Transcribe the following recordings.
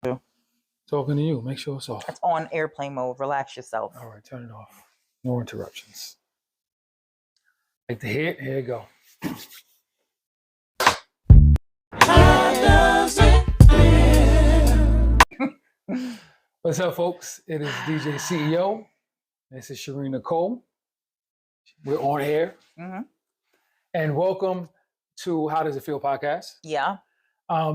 Talking to you. Make sure it's off. It's on airplane mode. Relax yourself. All right, turn it off. No interruptions. Like the hit, here you go. What's up, folks? It is DJ CEO. This is Shereen Nicole. We're on air. Mm-hmm. And welcome to How Does It Feel podcast. Yeah.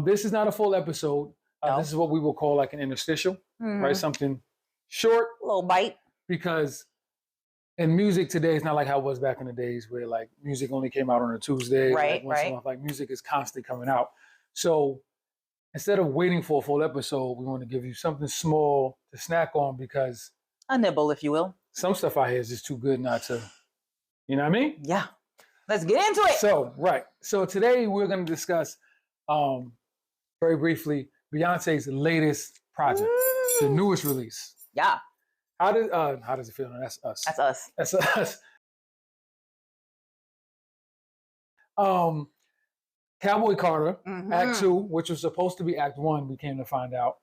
This is not a full episode. No. This is what we will call like an interstitial, Mm-hmm. right? Something short. A little bite. Because in music today, it's not like how it was back in the days where like music only came out on a Tuesday. Right, like, once a month. Like music is constantly coming out. So instead of waiting for a full episode, we want to give you something small to snack on because A nibble, if you will. some stuff out here is just too good not to, you know what I mean? Yeah. Let's get into it. So, right. So today we're going to discuss very briefly Beyonce's latest project, the newest release. Yeah. How does it feel? No, that's us. That's us. That's us. Cowboy Carter, Mm-hmm. Act 2, which was supposed to be Act 1, we came to find out.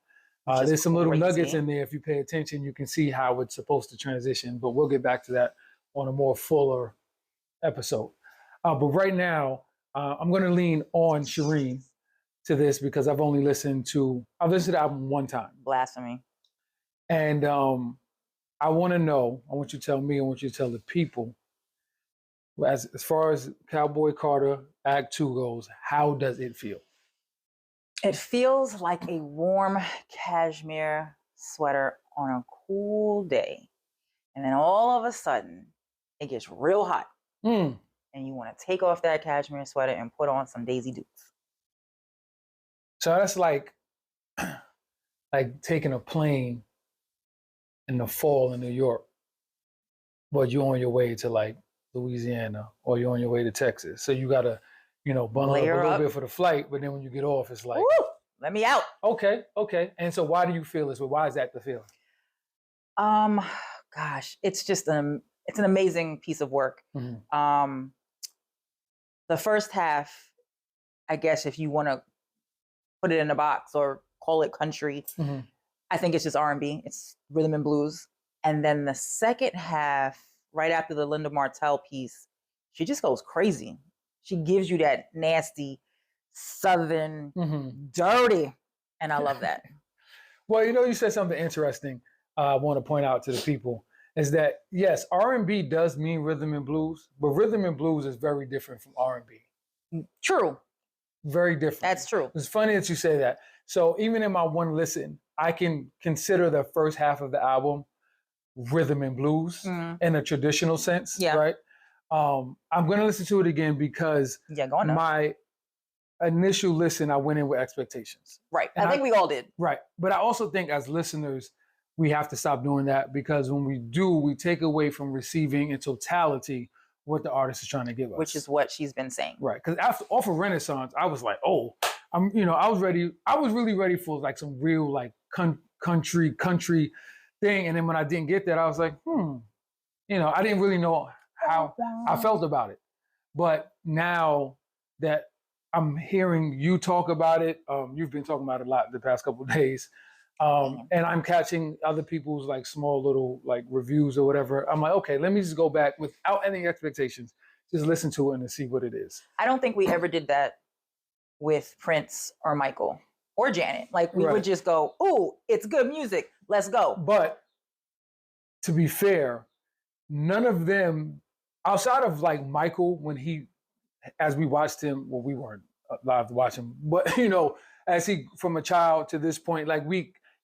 There's some little nuggets in there. If you pay attention, you can see how it's supposed to transition, but we'll get back to that on a more fuller episode. But right now, I'm going to lean on Shereen to this because I've listened to the album one time. Blasphemy. And I want you to tell me, I want you to tell the people, as far as Cowboy Carter Act 2 goes, how does it feel? It feels like a warm cashmere sweater on a cool day. And then all of a sudden, it gets real hot. Mm. And you want to take off that cashmere sweater and put on some Daisy Dukes. So that's like taking a plane in the fall in New York, but you're on your way to like Louisiana or you're on your way to Texas. So you got to, bundle up a little bit for the flight, but then when you get off, it's like, woo, let me out. Okay. And so why do you feel this way? Why is that the feeling? Gosh, it's just it's an amazing piece of work. Mm-hmm. The first half, I guess if you want to put it in a box or call it country, mm-hmm. I think it's just R&B. It's rhythm and blues. And then the second half, right after the Linda Martell piece, she just goes crazy. She gives you that nasty, southern, mm-hmm. dirty. And I love that. Well, you said something interesting I want to point out to the people is that, yes, R&B does mean rhythm and blues, but rhythm and blues is very different from R&B. True. Very different. That's true. It's funny that you say that. So even in my one listen, I can consider the first half of the album rhythm and blues in a traditional sense, right? I'm going to listen to it again because my initial listen, I went in with expectations. Right. I think we all did. Right. But I also think as listeners, we have to stop doing that because when we do, we take away from receiving in totality what the artist is trying to give us. Which is what she's been saying. Right. Because off of Renaissance, I was like, oh, I was ready. I was really ready for like some real like country thing. And then when I didn't get that, I was like, I didn't really know how I felt about it. But now that I'm hearing you talk about it, you've been talking about it a lot the past couple of days. And I'm catching other people's like small little like reviews or whatever. I'm like, okay, let me just go back without any expectations. Just listen to it and see what it is. I don't think we ever did that with Prince or Michael or Janet. Like we would just go, ooh, it's good music. Let's go. But to be fair, none of them, outside of like Michael, when as we watched him, well, we weren't live to watch him, but as he, from a child to this point, like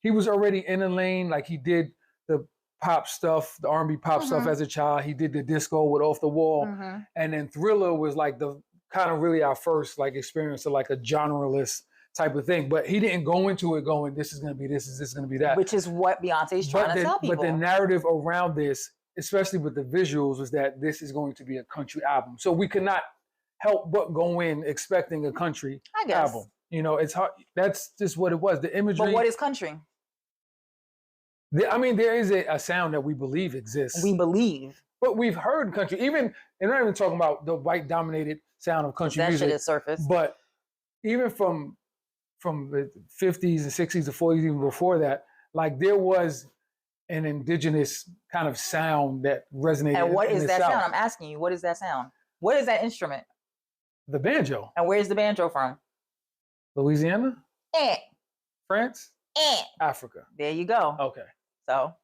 he was already in a lane. Like he did the pop stuff, the R&B pop stuff as a child. He did the disco with Off the Wall. And then Thriller was like the kind of really our first like experience of like a genreless type of thing. But he didn't go into it going, this is going to be this, this is going to be that. Which is what Beyonce's trying to tell people. But the narrative around this, especially with the visuals, was that this is going to be a country album. So we could not help but go in expecting a country album. It's hard. That's just what it was. The imagery. But what is country? There is a sound that we believe exists. We believe. But we've heard country, and I'm not even talking about the white-dominated sound of country music. That shit is surface. But even from from the 50s and 60s to 40s, even before that, like there was an indigenous kind of sound that resonated. And what in is the that South. sound? I'm asking you, what is that sound? What is that instrument? The banjo. And where's the banjo from? Louisiana? Eh. France? Eh. Africa. There you go. Okay. So,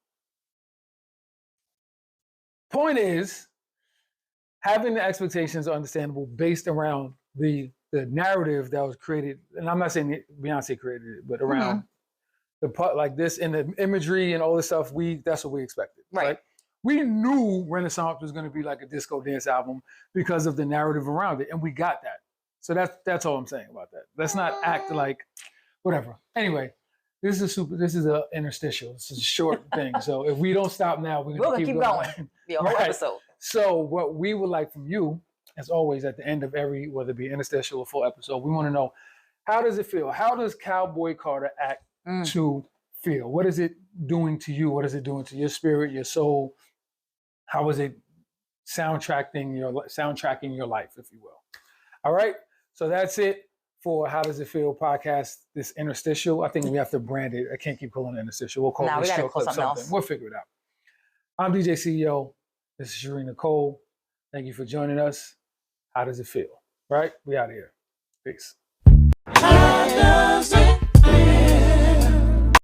point is, having the expectations are understandable based around the narrative that was created, and I'm not saying Beyonce created it, but around the part like this and the imagery and all this stuff, that's what we expected. Right. We knew Renaissance was going to be like a disco dance album because of the narrative around it, and we got that. So that's all I'm saying about that. Let's not act like whatever. Anyway, this is an interstitial. This is a short thing. So if we don't stop now, we're going to keep going. The whole episode. So what we would like from you, as always, at the end of every, whether it be interstitial or full episode, we want to know, how does it feel? How does Cowboy Carter act to feel? What is it doing to you? What is it doing to your spirit, your soul? How is it soundtracking your life, if you will? All right. So that's it for How Does It Feel podcast, this interstitial. I think we have to brand it. I can't keep calling it interstitial. We'll call it a short clip something. Else. We'll figure it out. I'm DJ CEO. This is Shereen Nicole. Thank you for joining us. How does it feel? Right? We out of here. Peace. How does it